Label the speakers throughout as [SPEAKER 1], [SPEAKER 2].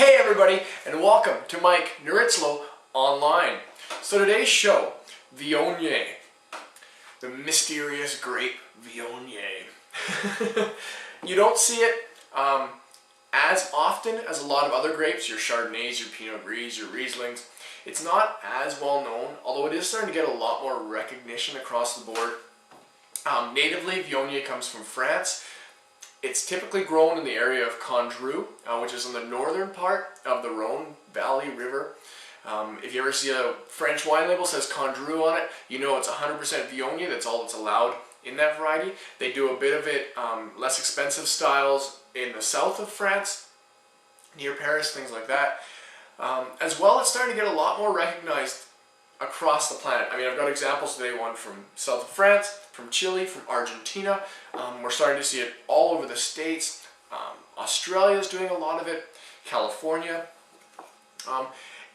[SPEAKER 1] Hey everybody, and welcome to Mike Nierychlo Online. So today's show, Viognier, the mysterious grape Viognier. You don't see it as often as a lot of other grapes, your Chardonnays, your Pinot Gris, your Rieslings. It's not as well known, although it is starting to get a lot more recognition across the board. Natively, Viognier comes from France. It's typically grown in the area of Condrieu, which is in the northern part of the Rhone Valley River. If you ever see a French wine label that says Condrieu on it, you know it's 100% Viognier. That's all that's allowed in that variety. They do a bit of it, less expensive styles in the south of France, near Paris, things like that. As well, it's starting to get a lot more recognized across the planet. I mean, I've got examples today, one from south of France, from Chile, from Argentina. We're starting to see it all over the States. Australia's doing a lot of it, California.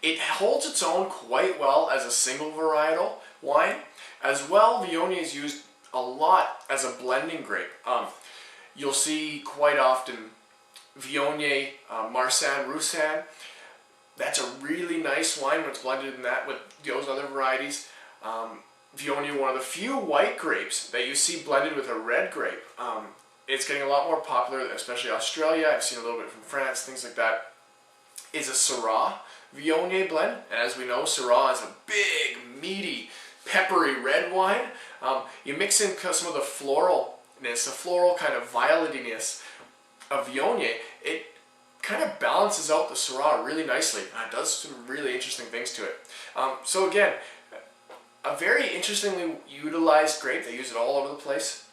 [SPEAKER 1] It holds its own quite well as a single varietal wine. As well, Viognier is used a lot as a blending grape. You'll see quite often Viognier, Marsanne, Roussanne. That's a really nice wine when it's blended in that with those other varieties. Viognier, one of the few white grapes that you see blended with a red grape. It's getting a lot more popular, especially Australia. I've seen a little bit from France, things like that. Is a Syrah Viognier blend. And as we know, Syrah is a big, meaty, peppery red wine. You mix in some of the floralness, the floral kind of violetiness of Viognier. It kind of balances out the Syrah really nicely. It does some really interesting things to it. So again, a very interestingly utilized grape. They use it all over the place.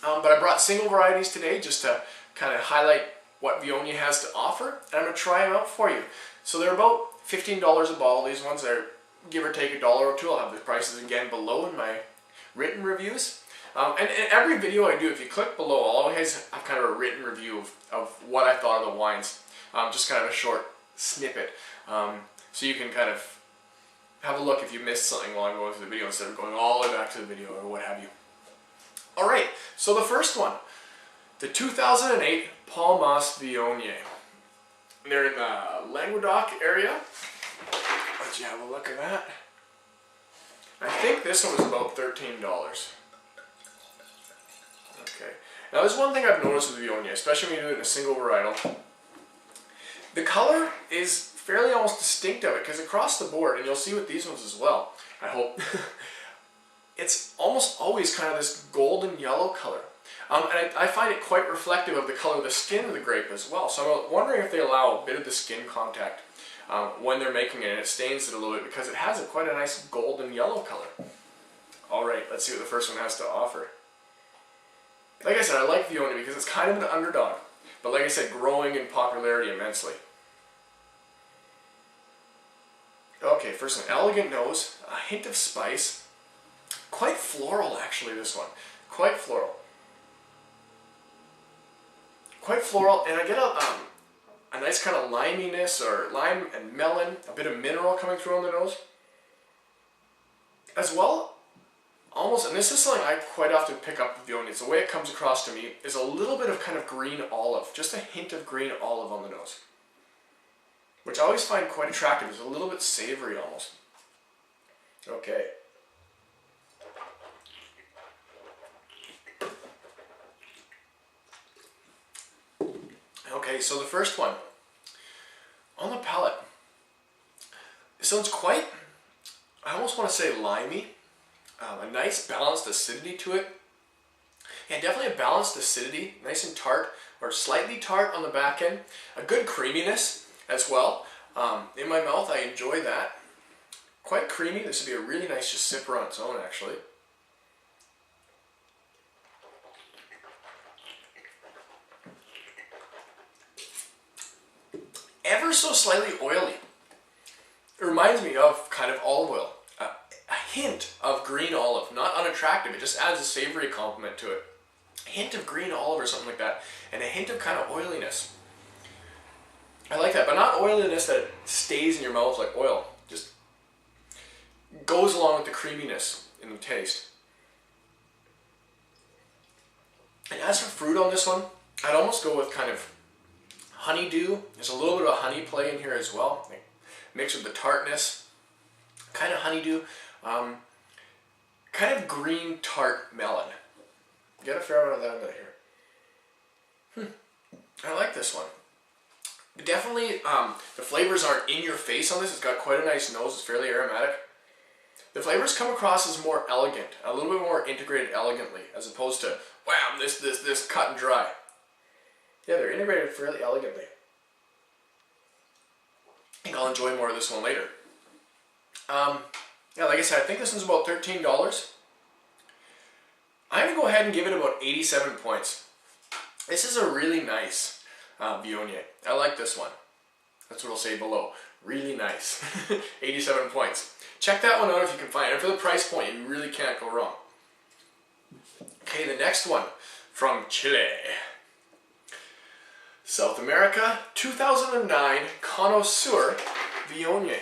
[SPEAKER 1] But I brought single varieties today just to kind of highlight what Viognier has to offer. And I'm going to try them out for you. So they're about $15 a bottle. These ones are give or take $1 or $2. I'll have the prices again below in my written reviews. And in every video I do, if you click below, I'll always have kind of a written review of what I thought of the wines. Just kind of a short snippet. So you can kind of have a look if you missed something while I'm going through the video instead of going all the way back to the video or what have you. Alright, so the first one. The 2008 Palmas Viognier. They're in the Languedoc area. Let you have a look at that. I think this one was about $13. Okay. Now there's one thing I've noticed with Viognier, especially when you do it in a single varietal. The color is fairly almost distinct of it, because across the board, and you'll see with these ones as well, I hope, it's almost always kind of this golden yellow color. And I find it quite reflective of the color of the skin of the grape as well. So I'm wondering if they allow a bit of the skin contact when they're making it, and it stains it a little bit because it has quite a nice golden yellow color. Alright, let's see what the first one has to offer. Like I said, I like Viognier because it's kind of an underdog, but like I said, growing in popularity immensely. Okay, first an elegant nose, a hint of spice, quite floral actually this one, quite floral. Quite floral, and I get a nice kind of liminess, or lime and melon, a bit of mineral coming through on the nose. As well, almost, and this is something I quite often pick up with Viognier, the way it comes across to me is a little bit of kind of green olive, just a hint of green olive on the nose. Which I always find quite attractive, it's a little bit savory almost. Okay. Okay, so the first one, on the palate, this one's quite, I almost want to say limey, a nice balanced acidity to it. Yeah, definitely a balanced acidity, nice and tart, or slightly tart on the back end. A good creaminess as well. In my mouth, I enjoy that. Quite creamy. This would be a really nice just sipper on its own, actually. Ever so slightly oily. It reminds me of kind of olive oil. A hint of green olive, not unattractive, it just adds a savory complement to it. A hint of green olive or something like that, and a hint of kind of oiliness. I like that, but not oiliness that stays in your mouth like oil, just goes along with the creaminess in the taste. And as for fruit on this one, I'd almost go with kind of honeydew. There's a little bit of a honey play in here as well, like, mixed with the tartness. Kind of honeydew, kind of green tart melon. Get a fair amount of that in here. I like this one. But definitely, the flavors aren't in your face on this. It's got quite a nice nose. It's fairly aromatic. The flavors come across as more elegant, a little bit more integrated elegantly, as opposed to, wham, this cut and dry. Yeah, they're integrated fairly elegantly. I think I'll enjoy more of this one later. Yeah, like I said, I think this one's about $13. I'm going to go ahead and give it about 87 points. This is a really nice Viognier. I like this one. That's what I'll say below. Really nice. 87 points. Check that one out if you can find it. And for the price point, you really can't go wrong. Okay, the next one from Chile. South America, 2009 Connoisseur Viognier.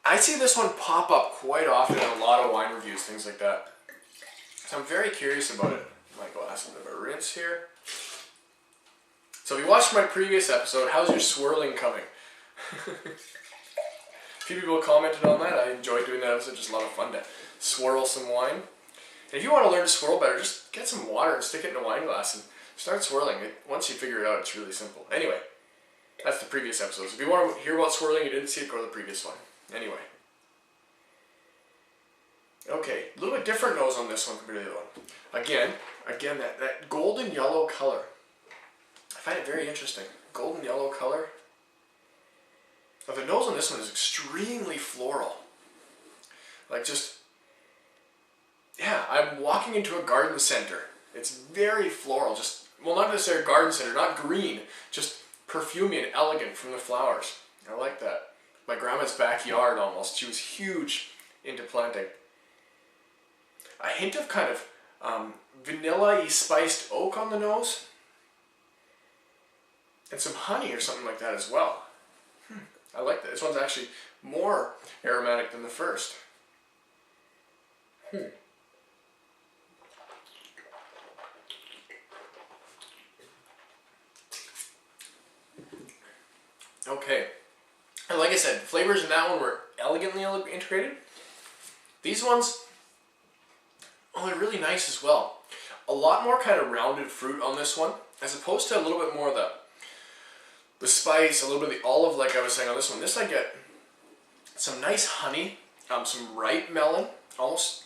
[SPEAKER 1] I see this one pop up quite often in a lot of wine reviews, things like that. So I'm very curious about it. My glass, a bit of a rinse here. So if you watched my previous episode, how's your swirling coming? A few people commented on that. I enjoyed doing that. It was just a lot of fun to swirl some wine. And if you want to learn to swirl better, just get some water and stick it in a wine glass and start swirling. Once you figure it out, it's really simple. Anyway, that's the previous episode. So if you want to hear about swirling, you didn't see it, go to the previous one. Anyway. Okay, a little bit different nose on this one compared to the other one. Again, that golden yellow color. I find it very interesting. Golden yellow color. But the nose on this one is extremely floral. Like just, yeah, I'm walking into a garden center. It's very floral, just, well, not necessarily a garden center, not green, just perfumey and elegant from the flowers. I like that. My grandma's backyard almost. She was huge into planting. A hint of kind of vanilla-y spiced oak on the nose. And some honey or something like that as well. I like that. This one's actually more aromatic than the first. Okay. And like I said, flavors in that one were elegantly integrated. These ones, oh, they're really nice as well. A lot more kind of rounded fruit on this one, as opposed to a little bit more of the spice, a little bit of the olive like I was saying on this one. This I get some nice honey, some ripe melon, almost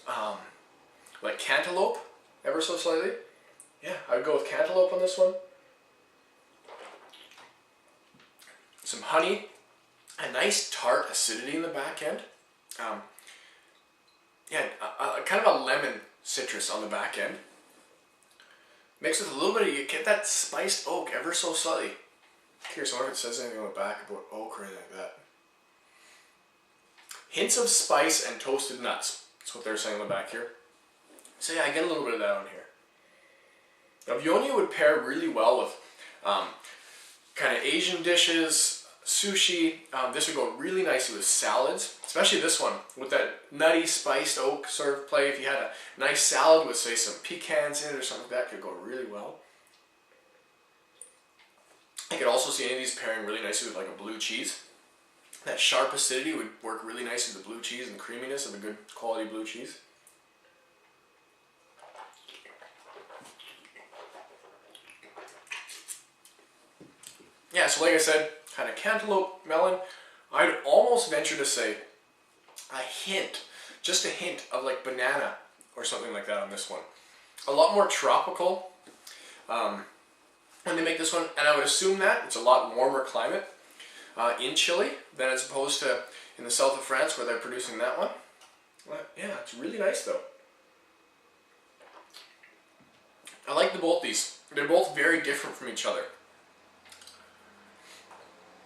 [SPEAKER 1] like cantaloupe, ever so slightly. Yeah, I would go with cantaloupe on this one. Some honey, a nice tart acidity in the back end. Yeah, kind of a lemon citrus on the back end. Mixed with a little bit of, you get that spiced oak ever so slightly. Curious, I wonder if it says anything on the back about oak or anything like that. Hints of spice and toasted nuts. That's what they're saying on the back here. So yeah, I get a little bit of that on here. Now, Viognier would pair really well with kind of Asian dishes, sushi. This would go really nicely with salads, especially this one with that nutty spiced oak sort of play. If you had a nice salad with, say, some pecans in it or something like that, could go really well. I could also see any of these pairing really nicely with like a blue cheese. That sharp acidity would work really nicely with the blue cheese and the creaminess of a good quality blue cheese. Yeah, so like I said, kind of cantaloupe, melon. I'd almost venture to say a hint, just a hint of like banana or something like that on this one. A lot more tropical when they make this one, and I would assume that it's a lot warmer climate in Chile than as opposed to in the south of France where they're producing that one. But yeah, it's really nice though. I like both these. They're both very different from each other.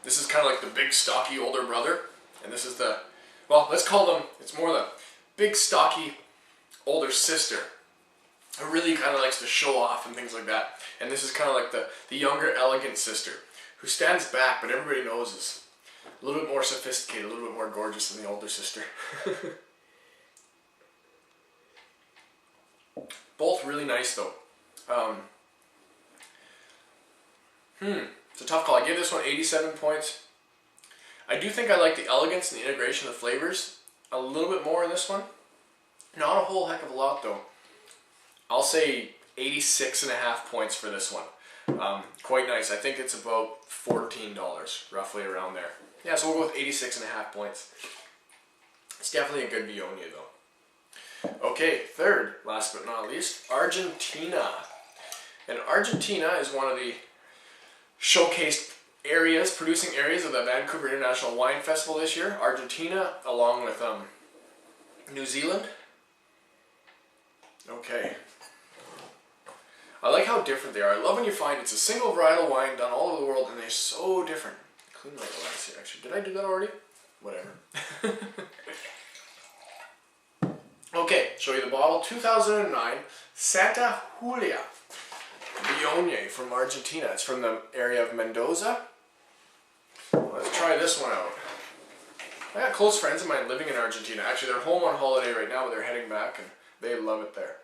[SPEAKER 1] This is kind of like the big stocky older brother, and this is the, well, let's call them, it's more the big stocky older sister who really kind of likes to show off and things like that. And this is kind of like the younger elegant sister who stands back, but everybody knows is a little bit more sophisticated, a little bit more gorgeous than the older sister. Both really nice though. It's a tough call. I give this one 87 points. I do think I like the elegance and the integration of the flavors a little bit more in this one. Not a whole heck of a lot though. I'll say 86.5 points for this one. Quite nice. I think it's about $14, roughly around there. Yeah, so we'll go with 86.5 points. It's definitely a good Viognier though. Okay, third, last but not least, Argentina. And Argentina is one of the showcased areas, producing areas of the Vancouver International Wine Festival this year. Argentina, along with New Zealand. Okay. I like how different they are. I love when you find it's a single varietal wine done all over the world and they're so different. Clean my glass here, actually. Did I do that already? Whatever. Okay, show you the bottle. 2009 Santa Julia Viognier from Argentina. It's from the area of Mendoza. Let's try this one out. I got close friends of mine living in Argentina. Actually, they're home on holiday right now, but they're heading back and they love it there.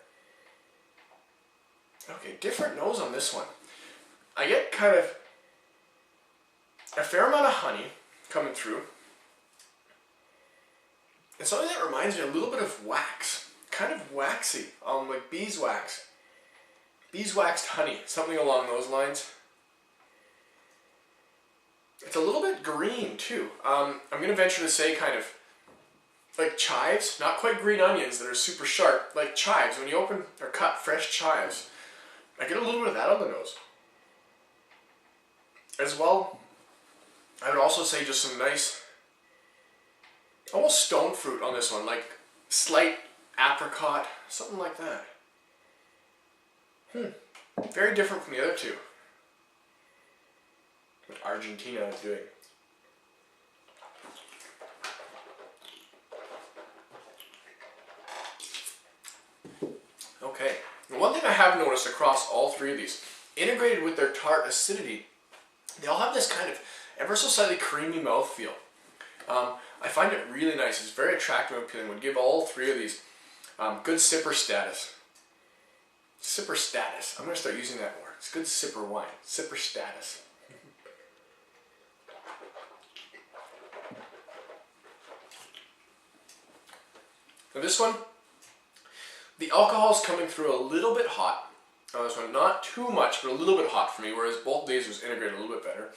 [SPEAKER 1] Okay, different nose on this one. I get kind of a fair amount of honey coming through. And something that reminds me a little bit of wax. Kind of waxy, like beeswax. Beeswaxed honey, something along those lines. It's a little bit green too. I'm going to venture to say kind of like chives, not quite green onions that are super sharp, like chives. When you open or cut fresh chives, I get a little bit of that on the nose. As well, I would also say just some nice, almost stone fruit on this one, like slight apricot, something like that. Very different from the other two. What Argentina is doing. Okay. And one thing I have noticed across all three of these, integrated with their tart acidity, they all have this kind of ever so slightly creamy mouthfeel. I find it really nice. It's very attractive and appealing. Would give all three of these good sipper status. Sipper status. I'm going to start using that more. It's good sipper wine. Sipper status. Now this one, the alcohol's coming through a little bit hot on this one. Not too much, but a little bit hot for me, whereas both of these was integrated a little bit better.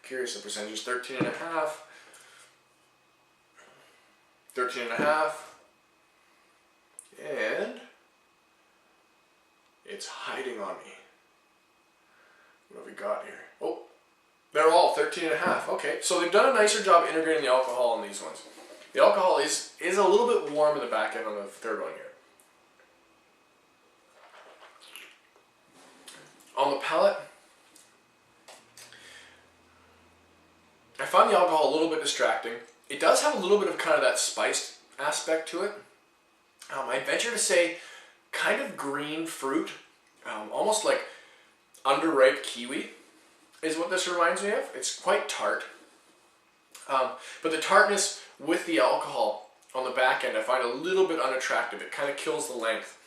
[SPEAKER 1] Curious the percentages. 13.5. 13.5. And it's hiding on me. What have we got here? Oh, they're all 13.5. Okay, so they've done a nicer job integrating the alcohol on these ones. The alcohol is a little bit warm in the back end on the third one here. On the palate, I find the alcohol a little bit distracting. It does have a little bit of kind of that spiced aspect to it. I'd venture to say kind of green fruit, almost like underripe kiwi is what this reminds me of. It's quite tart. But the tartness with the alcohol on the back end I find a little bit unattractive. It kind of kills the length.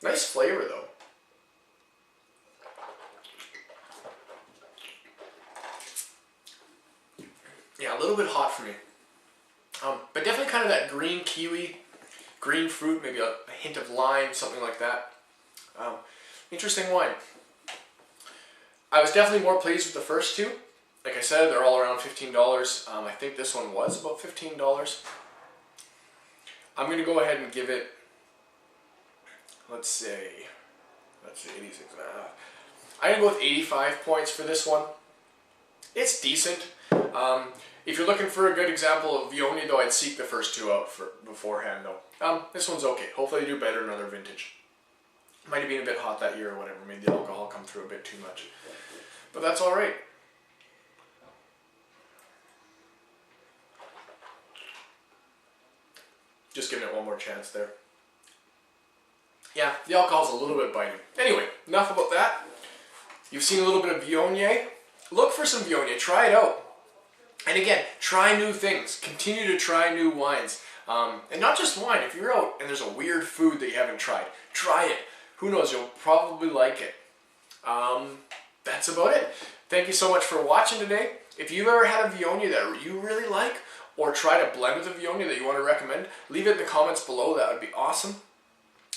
[SPEAKER 1] Nice flavor though. Yeah, a little bit hot for me. But definitely kind of that green kiwi, green fruit, maybe a hint of lime, something like that. Interesting wine. I was definitely more pleased with the first two. Like I said, they're all around $15. I think this one was about $15. I'm going to go ahead and give it, let's say 86.5. I'm going to go with 85 points for this one. It's decent. If you're looking for a good example of Viognier, though, I'd seek the first two out beforehand, though. This one's okay. Hopefully they do better in another vintage. Might have been a bit hot that year or whatever. Made the alcohol come through a bit too much. But that's all right. Just giving it one more chance there. Yeah, the alcohol's a little bit biting. Anyway, enough about that. You've seen a little bit of Viognier. Look for some Viognier. Try it out. And again, try new things. Continue to try new wines. And not just wine. If you're out and there's a weird food that you haven't tried, try it. Who knows, you'll probably like it. that's about it. Thank you so much for watching today. If you've ever had a Viognier that you really like, or tried a blend with a Viognier that you want to recommend, leave it in the comments below. That would be awesome.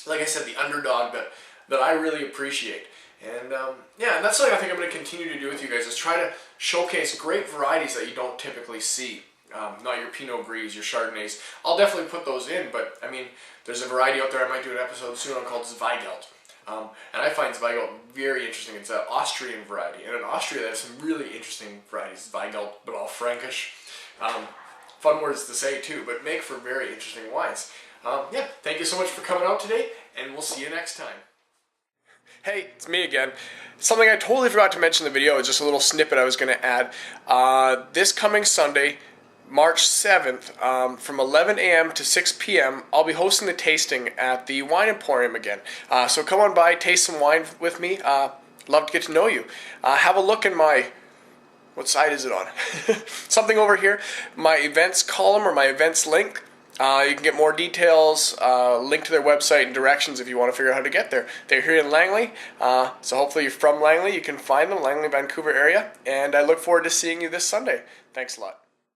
[SPEAKER 1] Like I said, the underdog that I really appreciate. And yeah, and that's something I think I'm going to continue to do with you guys, is try to showcase great varieties that you don't typically see. Not your Pinot Gris, your Chardonnays. I'll definitely put those in, but I mean, there's a variety out there I might do an episode soon on called Zweigelt. And I find Zweigelt very interesting. It's an Austrian variety, and in Austria they have some really interesting varieties. Zweigelt, but all Frankish. Fun words to say too, but make for very interesting wines. Yeah, thank you so much for coming out today, and we'll see you next time. Hey, it's me again. Something I totally forgot to mention in the video is just a little snippet I was going to add. This coming Sunday, March 7th, from 11 a.m. to 6 p.m., I'll be hosting the tasting at the Wine Emporium again. So come on by, taste some wine with me. Love to get to know you. Have a look in my... What side is it on? Something over here. My events column or my events link. You can get more details, link to their website and directions if you want to figure out how to get there. They're here in Langley, so hopefully you're from Langley. You can find them, Langley, Vancouver area, and I look forward to seeing you this Sunday. Thanks a lot.